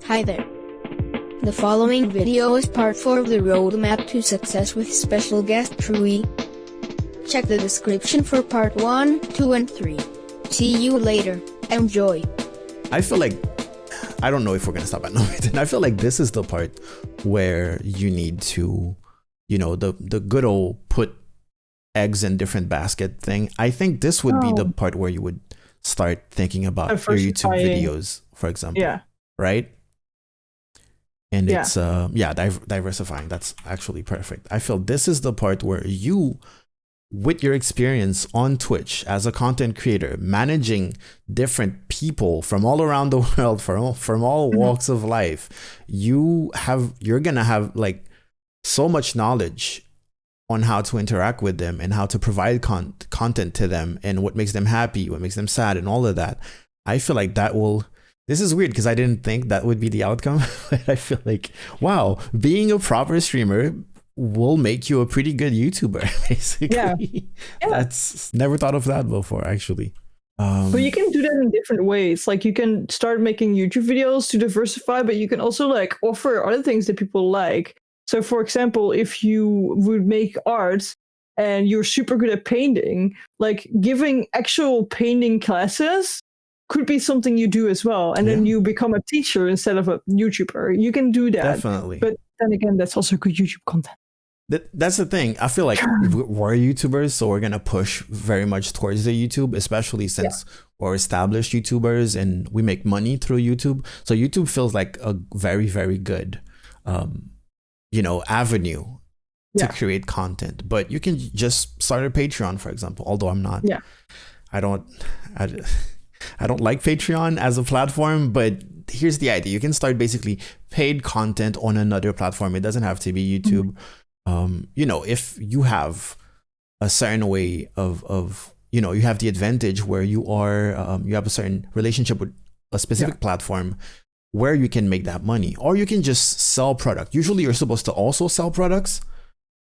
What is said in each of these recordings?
Hi there. The following video is part 4 of the roadmap to success with special guest Trui. Check the description for part 1, 2 and 3. See you later. Enjoy. I feel like, I don't know if we're going to stop at no reason. I feel like this is the part where you need to, you know, the good old put eggs in different basket thing. I think this would be the part where you would start thinking about your YouTube videos, for example. Yeah. Right? And it's diversifying. That's actually perfect. I feel this is the part where you, with your experience on Twitch as a content creator, managing different people from all around the world, from all walks of life, you're gonna have like so much knowledge on how to interact with them and how to provide content to them and what makes them happy, what makes them sad, and all of that. I feel like that will. This is weird because I didn't think that would be the outcome, but I feel like, wow, being a proper streamer will make you a pretty good YouTuber, basically. Yeah. That's never thought of that before, actually. But you can do that in different ways. Like you can start making YouTube videos to diversify, but you can also like offer other things that people like. So for example, if you would make art and you're super good at painting, like giving actual painting classes could be something you do as well. And then you become a teacher instead of a YouTuber. You can do that. Definitely. But then again, that's also good YouTube content. That's the thing. I feel like we're YouTubers, so we're going to push very much towards the YouTube, especially since we're established YouTubers and we make money through YouTube. So YouTube feels like a very, very good, avenue to create content. But you can just start a Patreon, for example, although I'm not. Yeah. I don't like Patreon as a platform, but here's the idea. You can start basically paid content on another platform. It doesn't have to be YouTube. If you have a certain way of you have the advantage where you have a certain relationship with a specific platform where you can make that money, or you can just sell product. Usually you're supposed to also sell products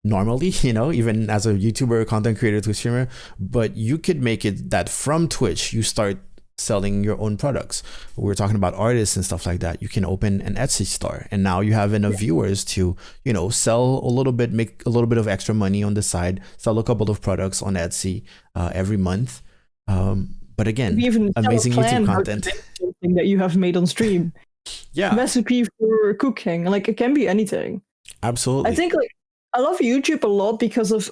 normally, even as a YouTuber, content creator, Twitch streamer, but you could make it that from Twitch, you start selling your own products. We're talking about artists and stuff like that. You can open an Etsy store, and now you have enough viewers to, sell a little bit, make a little bit of extra money on the side, sell a couple of products on Etsy every month. But again, amazing YouTube content that you have made on stream. Recipe for cooking, like it can be anything. Absolutely. I think I love YouTube a lot because of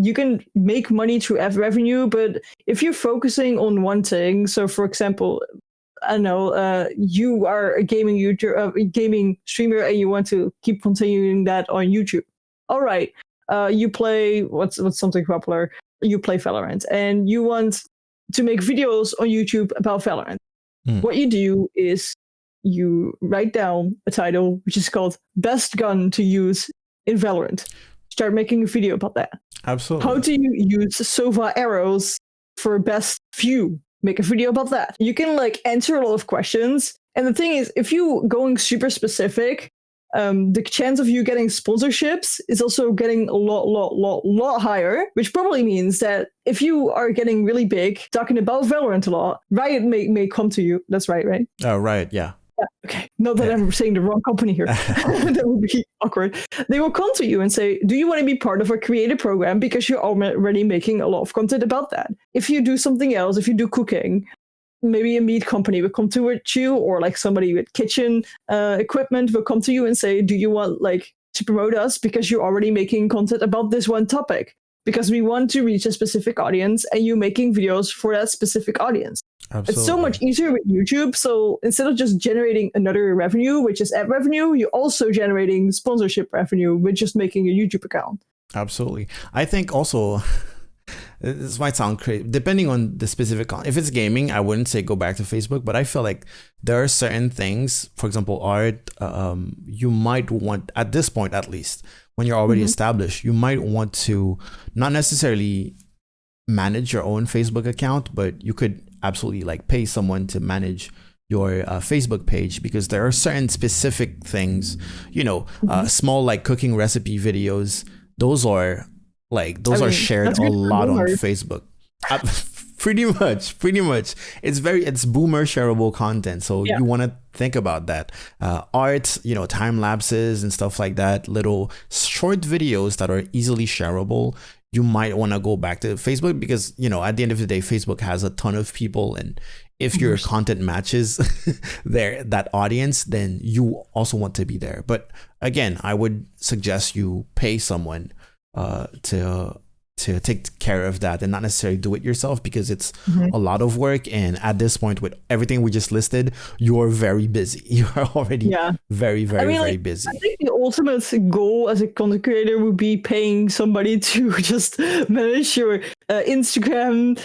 you can make money through ad revenue, but if you're focusing on one thing, so for example, I don't know, you are a gaming streamer, and you want to keep continuing that on YouTube. All right, you play what's something popular? You play Valorant, and you want to make videos on YouTube about Valorant. What you do is you write down a title which is called "Best Gun to Use in Valorant." Start making a video about that. Absolutely. How do you use Sova arrows for best view? Make a video about that. You can answer a lot of questions. And the thing is, if you going super specific, the chance of you getting sponsorships is also getting a lot higher, which probably means that if you are getting really big, talking about Valorant a lot, Riot may come to you. That's right? Oh, Riot, yeah. Okay, not that I'm saying the wrong company here. That would be awkward. They will come to you and say, do you want to be part of a creative program because you're already making a lot of content about that? If you do something else, if you do cooking, maybe a meat company will come to you, or somebody with kitchen equipment will come to you and say, do you want to promote us because you're already making content about this one topic? Because we want to reach a specific audience, and you're making videos for that specific audience. Absolutely. It's so much easier with YouTube. So instead of just generating another revenue, which is ad revenue, you're also generating sponsorship revenue with just making a YouTube account. Absolutely. I think also, this might sound crazy, depending on the specific if it's gaming, I wouldn't say go back to Facebook, but I feel like there are certain things, for example, art, you might want, at this point at least, when you're already established, you might want to not necessarily manage your own Facebook account, but you could absolutely pay someone to manage your Facebook page, because there are certain specific things, small cooking recipe videos. Those are shared a lot on Facebook. Pretty much. It's boomer shareable content. So you want to think about that. Art, time lapses and stuff like that, little short videos that are easily shareable. You might want to go back to Facebook because, at the end of the day, Facebook has a ton of people. And if your content matches that audience, then you also want to be there. But again, I would suggest you pay someone to take care of that and not necessarily do it yourself because it's a lot of work. And at this point, with everything we just listed, you're very busy. You are already very, very, very busy. I think the ultimate goal as a content creator would be paying somebody to just manage your Instagram,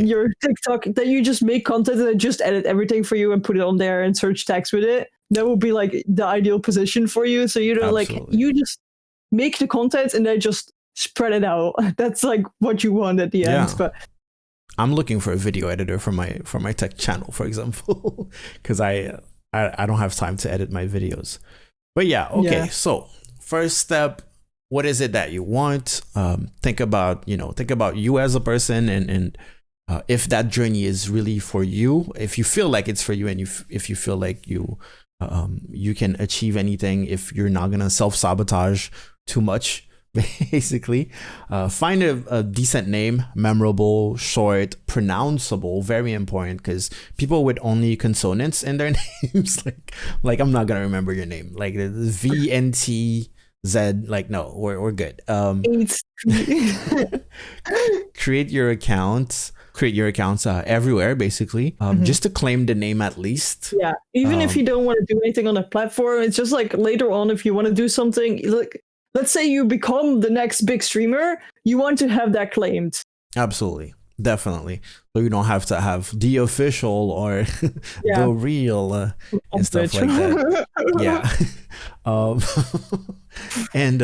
your TikTok, that you just make content and then just edit everything for you and put it on there and search tags with it. That would be like the ideal position for you. So you you just make the content and then just spread it out. That's like what you want at the end. But I'm looking for a video editor for my tech channel, for example, because I don't have time to edit my videos. But so first step, what is it that you want? Think about you as a person and if that journey is really for you, if you feel like it's for you, and if you feel like you can achieve anything, if you're not gonna self-sabotage too much. Basically, find a decent name, memorable, short, pronounceable, very important, because people with only consonants in their names, like I'm not gonna remember your name, like VNTZ, like no, we're good. Create your accounts everywhere, basically, just to claim the name at least. Yeah, even if you don't want to do anything on a platform, it's just like later on if you want to do something, like let's say you become the next big streamer, you want to have that claimed. Absolutely. Definitely. So you don't have to have the official or the real and stuff like that. And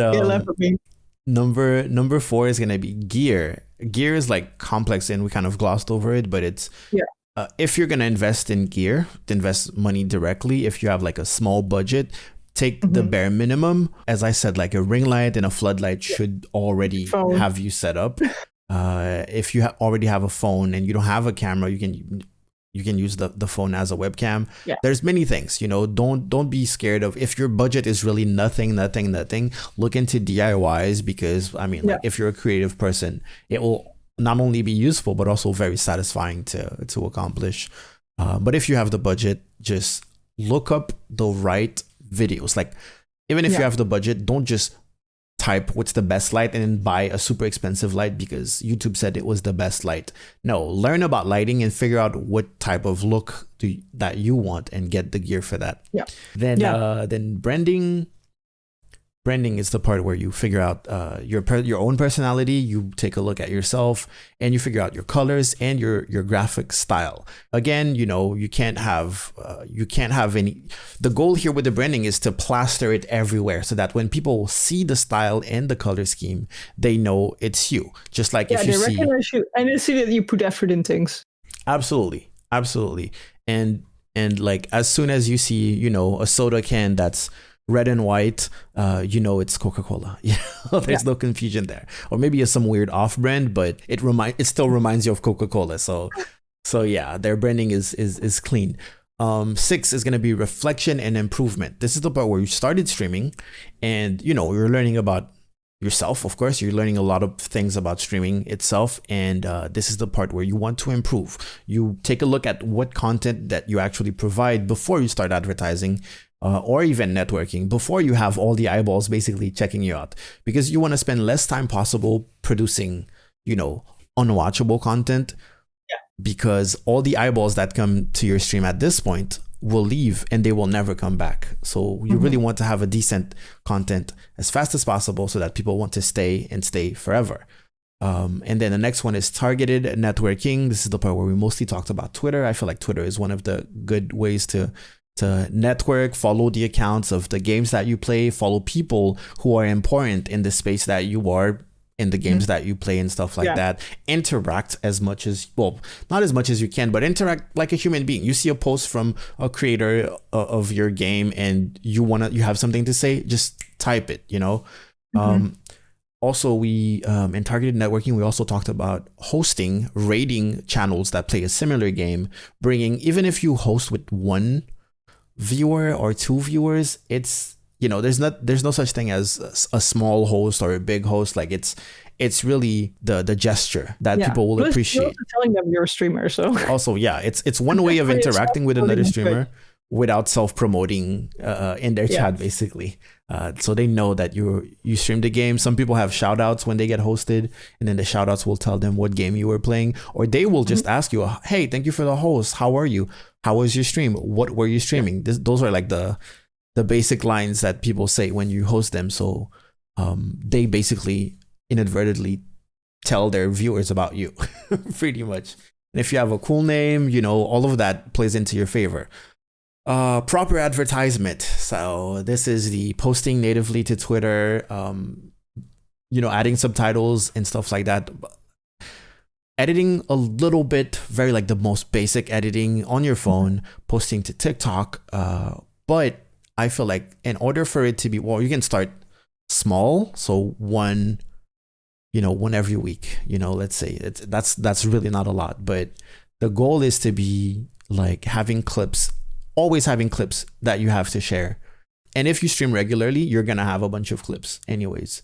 number 4 is going to be gear. Gear is like complex and we kind of glossed over it, but it's if you're going to invest in gear, to invest money directly, if you have like a small budget, take the bare minimum. As I said, like a ring light and a floodlight should already have you set up. If you already have a phone and you don't have a camera, you can use the phone as a webcam. There's many things, don't be scared of, if your budget is really nothing, look into DIYs, because if you're a creative person, it will not only be useful but also very satisfying to accomplish. But if you have the budget, just look up the right videos. Like, even if you have the budget, don't just type what's the best light and then buy a super expensive light because YouTube said it was the best light. No, learn about lighting and figure out what type of look that you want and get the gear for that. Then branding is the part where you figure out your own personality. You take a look at yourself and you figure out your colors and your graphic style. Again, you can't have any. The goal here with the branding is to plaster it everywhere so that when people see the style and the color scheme, they know it's you. Just like if you see, recognize you and they see that you put effort in things. Absolutely. And like as soon as you see, a soda can that's red and white, it's Coca-Cola. There's no confusion there. Or maybe it's some weird off-brand, but it still reminds you of Coca-Cola. So their branding is clean. 6 is going to be reflection and improvement. This is the part where you started streaming and, you're learning about yourself. Of course, you're learning a lot of things about streaming itself. And this is the part where you want to improve. You take a look at what content that you actually provide before you start advertising. Or even networking, before you have all the eyeballs basically checking you out, because you want to spend less time possible producing, unwatchable content, because all the eyeballs that come to your stream at this point will leave and they will never come back. So you really want to have a decent content as fast as possible so that people want to stay forever. And then the next one is targeted networking. This is the part where we mostly talked about Twitter. I feel like Twitter is one of the good ways to network, follow the accounts of the games that you play, follow people who are important in the space that you are in, the games that you play and stuff like that. Interact as much as, not as much as you can, but interact like a human being. You see a post from a creator of your game and you have something to say, just type it, Also, we in targeted networking, we also talked about hosting, rating channels that play a similar game, bringing, even if you host with one viewer or two viewers, it's, there's no such thing as a small host or a big host. Like it's really the gesture that people will Plus, appreciate. you're also telling them you're a streamer, so also, yeah, it's one way of interacting with another streamer without self-promoting in their chat, basically. So they know that you streamed the game. Some people have shout outs when they get hosted, and then the shout outs will tell them what game you were playing, or they will just ask you, hey, thank you for the host, how are you, how was your stream, what were you streaming? Those are like the basic lines that people say when you host them. So they basically inadvertently tell their viewers about you pretty much. And if you have a cool name, all of that plays into your favor. Proper advertisement. So this is the posting natively to Twitter, adding subtitles and stuff like that. Editing a little bit, very like the most basic editing on your phone, posting to TikTok. But I feel like in order for it to be, you can start small. So one every week, let's say that's really not a lot, but the goal is to be like always having clips that you have to share. And if you stream regularly, you're going to have a bunch of clips anyways.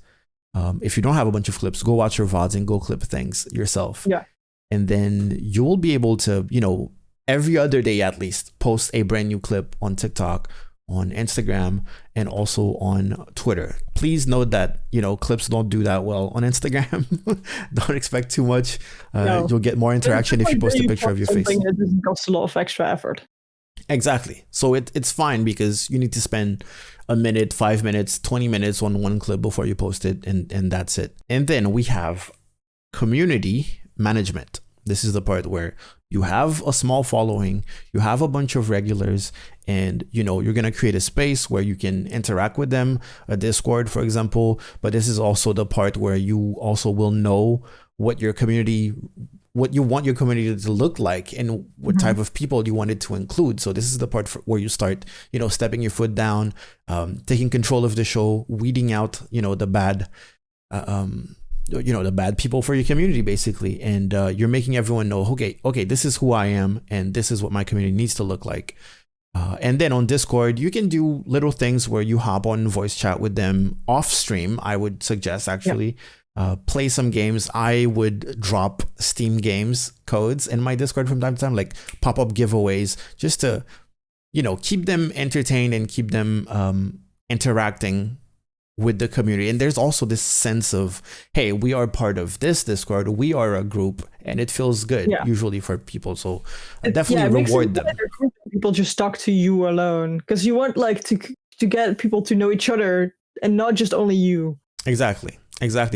If you don't have a bunch of clips, go watch your VODs and go clip things yourself. Yeah. And then you will be able to, every other day at least, post a brand new clip on TikTok, on Instagram, and also on Twitter. Please note that, clips don't do that well on Instagram. Don't expect too much. No. You'll get more interaction if you post a picture of your face. It doesn't cost a lot of extra effort. Exactly. So it's fine because you need to spend a minute, 5 minutes, 20 minutes on one clip before you post it, and that's it. And then we have community management. This is the part where you have a small following, you have a bunch of regulars, and you're going to create a space where you can interact with them, a Discord, for example. But this is also the part where you also will know what you want your community to look like and what type of people you want it to include. So this is the part where you start, stepping your foot down, taking control of the show, weeding out, the bad, the bad people for your community, basically. And you're making everyone know, okay, this is who I am, and this is what my community needs to look like. And then on Discord, you can do little things where you hop on voice chat with them off stream. I would suggest actually play some games. I would drop Steam games codes in my Discord from time to time, like pop-up giveaways, just to, keep them entertained and keep them interacting with the community. And there's also this sense of, hey, we are part of this Discord, we are a group, and it feels good usually for people. So definitely reward them. People just talk to you alone, because you want to get people to know each other and not just only you. Exactly.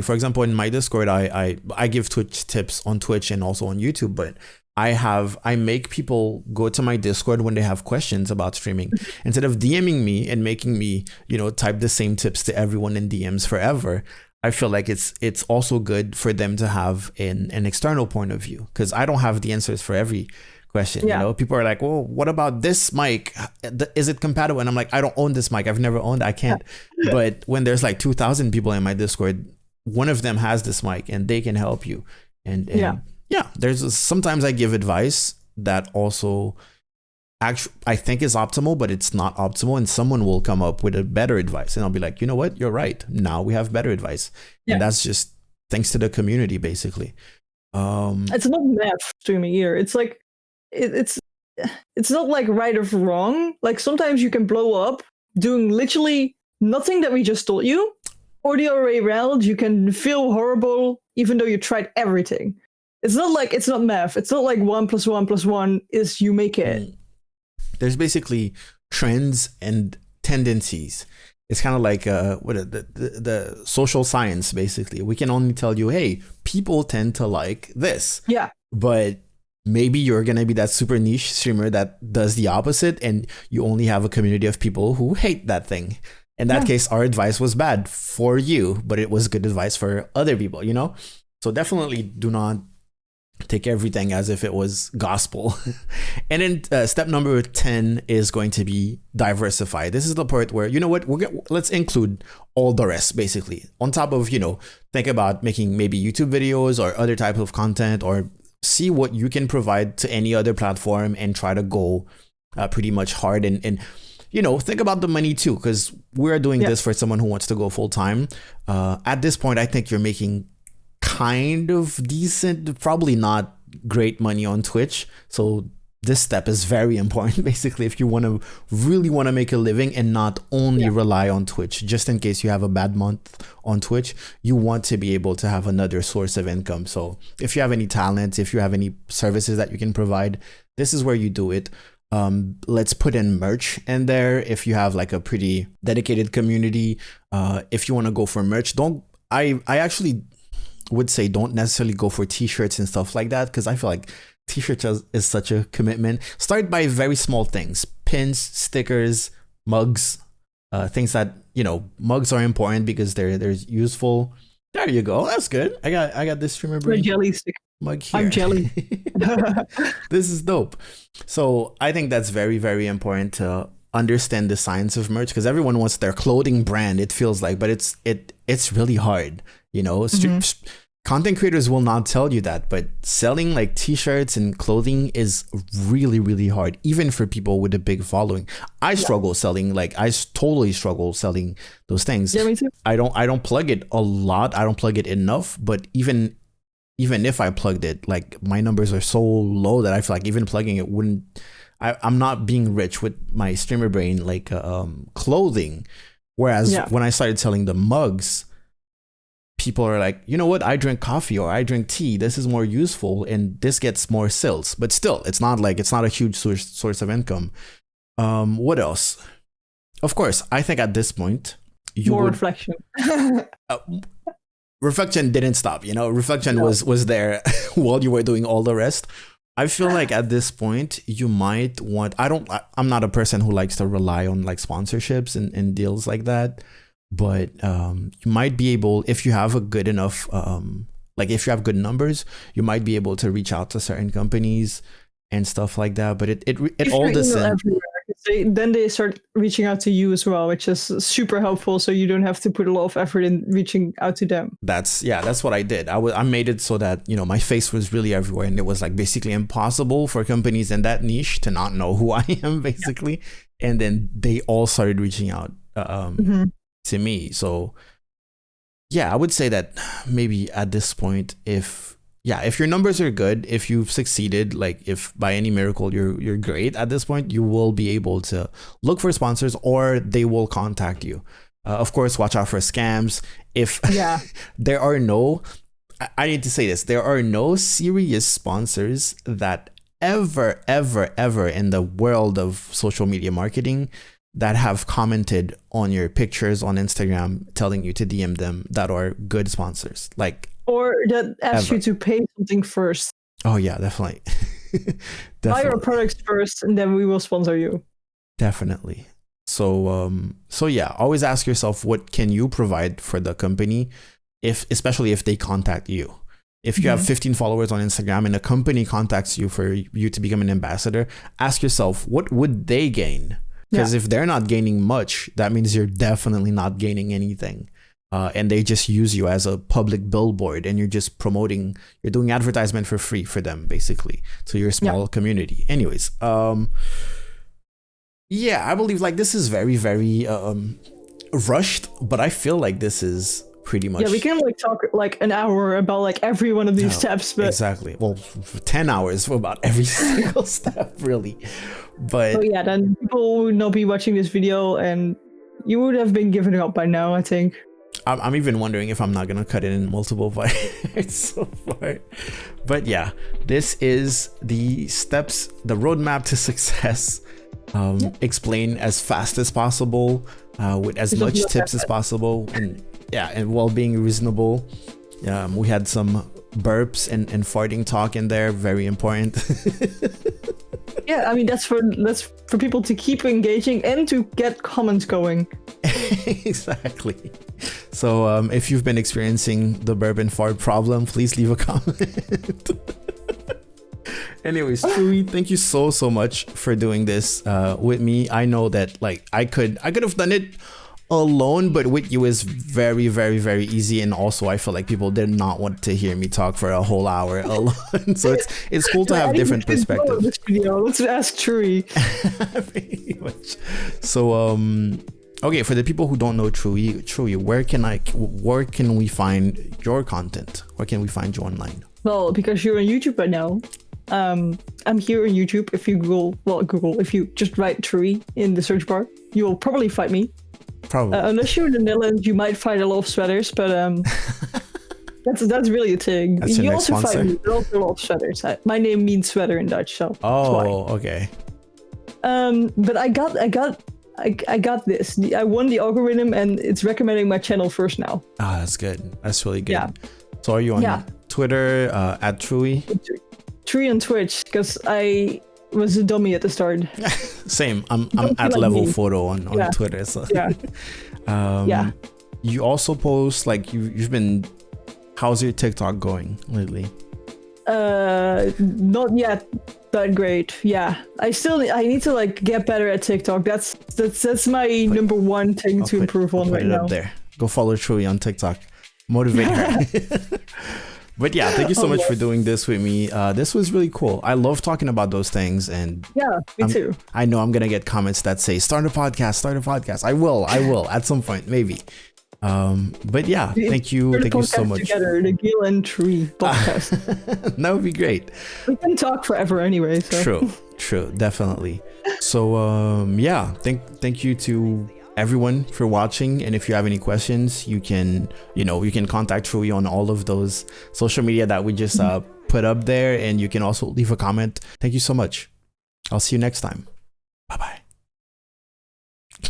For example, in my Discord, I give Twitch tips on Twitch and also on YouTube, but I make people go to my Discord when they have questions about streaming. Instead of DMing me and making me, type the same tips to everyone in DMs forever, I feel like it's also good for them to have an external point of view, because I don't have the answers for every question. People are like, well, what about this mic? Is it compatible? And I'm like, I don't own this mic. I've never owned it. I can't. But when there's like 2,000 people in my Discord, one of them has this mic and they can help you. And there's sometimes I give advice that also actually I think is optimal, but it's not optimal, and someone will come up with a better advice, and I'll be like, you know what, you're right, now we have better advice. And that's just thanks to the community, basically. It's not math streaming either. It's like it's not like right or wrong. Like sometimes you can blow up doing literally nothing that we just told you, or the other way around, you can feel horrible even though you tried everything. It's not math. It's not like 1 + 1 + 1 is you make it. There's basically trends and tendencies. It's kind of like the social science, basically. We can only tell you, hey, people tend to like this. Yeah. But maybe you're going to be that super niche streamer that does the opposite, and you only have a community of people who hate that thing. In that case, our advice was bad for you, but it was good advice for other people, So definitely do not take everything as if it was gospel. And then step number 10 is going to be diversify. This is the part where, you know what, let's include all the rest, basically. On top of, think about making maybe YouTube videos or other type of content, or see what you can provide to any other platform and try to go pretty much hard. And think about the money too, because we're doing this for someone who wants to go full time. At this point, I think you're making kind of decent, probably not great money on Twitch. So this step is very important, basically, if you really want to make a living and not only rely on Twitch. Just in case you have a bad month on Twitch, you want to be able to have another source of income. So if you have any talents, if you have any services that you can provide, this is where you do it. Let's put in merch in there. If you have like a pretty dedicated community, if you want to go for merch, I actually would say don't necessarily go for t-shirts and stuff like that, because I feel like t-shirts is such a commitment. Start by very small things: pins, stickers, mugs, things that, mugs are important because they're useful. There you go. That's good. I got this streamer brain jelly sticker mug here. I'm jelly. This is dope. So I think that's very, very important to understand the science of merch, because everyone wants their clothing brand, it feels like, but it's really hard. Content creators will not tell you that, but selling like t-shirts and clothing is really, really hard, even for people with a big following. I totally struggle selling those things. Yeah, me too. I don't plug it a lot. I don't plug it enough, but even if I plugged it, like my numbers are so low that I feel like even plugging it wouldn't, I'm not being rich with my streamer brain, like clothing. Whereas when I started selling the mugs, people are like, you know what, I drink coffee or I drink tea. This is more useful and this gets more sales. But still, it's not a huge source of income. What else? Of course, I think at this point, reflection. Reflection didn't stop. Reflection was there while you were doing all the rest. I feel like at this point you might want, I'm not a person who likes to rely on like sponsorships and deals like that. But you might be able, if you have a good enough, if you have good numbers, you might be able to reach out to certain companies and stuff like that. But it all descends. Then they start reaching out to you as well, which is super helpful. So you don't have to put a lot of effort in reaching out to them. That's what I did. I made it so that, my face was really everywhere, and it was like basically impossible for companies in that niche to not know who I am, basically. Yeah. And then they all started reaching out. To me. So I would say that maybe at this point, if your numbers are good, if you've succeeded, like if by any miracle you're great at this point, you will be able to look for sponsors, or they will contact you. Of course, watch out for scams. If there are no, I need to say this, there are no serious sponsors that ever in the world of social media marketing that have commented on your pictures on Instagram telling you to DM them that are good sponsors, or that ask you to pay something first. Oh yeah, definitely. Buy your products first and then we will sponsor you. Definitely. So always ask yourself, what can you provide for the company, especially if they contact you. If you have 15 followers on Instagram and a company contacts you for you to become an ambassador, ask yourself, what would they gain? Because if they're not gaining much, that means you're definitely not gaining anything. And they just use you as a public billboard, and you're just you're doing advertisement for free for them, basically, to your small community. Anyways, I believe like this is very, very rushed, but I feel like this is pretty much. Yeah, we can talk like an hour about like every one of these steps, but exactly. Well, 10 hours for about every single step, really. But then people would not be watching this video, and you would have been giving up by now, I think. I'm even wondering if I'm not gonna cut it in multiple parts so far. But this is the steps, the roadmap to success. Explain as fast as possible, with as much tips as possible, and while being reasonable. We had some burps and farting talk in there, very important. I mean that's for people to keep engaging and to get comments going. Exactly. So if you've been experiencing the burp and fart problem, please leave a comment. Anyways, Trui, thank you so much for doing this with me. I know that like I could have done it alone, but with you is very, very, very easy. And also I feel like people did not want to hear me talk for a whole hour alone. So it's cool to have different perspectives. Let's ask Trui. Pretty much. So okay, for the people who don't know Trui, where can we find your content? Where can we find you online? Well, because you're on YouTube right now, I'm here on YouTube. If you Google, if you just write Trui in the search bar, you will probably find me. Probably. Unless you're in the Netherlands, you might find a lot of sweaters, but that's really a thing. That's your you next also sponsor? find me, also a lot of sweaters. My name means sweater in Dutch, so that's why. Okay. But I got this. I won the algorithm, and it's recommending my channel first now. Ah, that's good. That's really good. Yeah. So are you on Twitter at Trui? Trui on Twitch, because I was a dummy at the start. Same. I'm Don't at feel like level me. photo on Twitter. So Yeah. You also post like you've been. How's your TikTok going lately? Not yet that great. Yeah, I need to like get better at TikTok. That's my number one thing to improve on right now. Up there. Go follow Trui on TikTok. Motivate her. But yeah, thank you so much for doing this with me. This was really cool. I love talking about those things, and yeah, me too. I know I'm gonna get comments that say start a podcast. I will at some point, maybe. But yeah, thank you so much. Together, the Gil and Trui podcast. That would be great. We can talk forever anyway. So. True, definitely. So yeah, thank you to everyone for watching, and if you have any questions, you can contact Trui on all of those social media that we just put up there, and you can also leave a comment. Thank you so much. I'll see you next time. Bye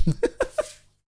bye.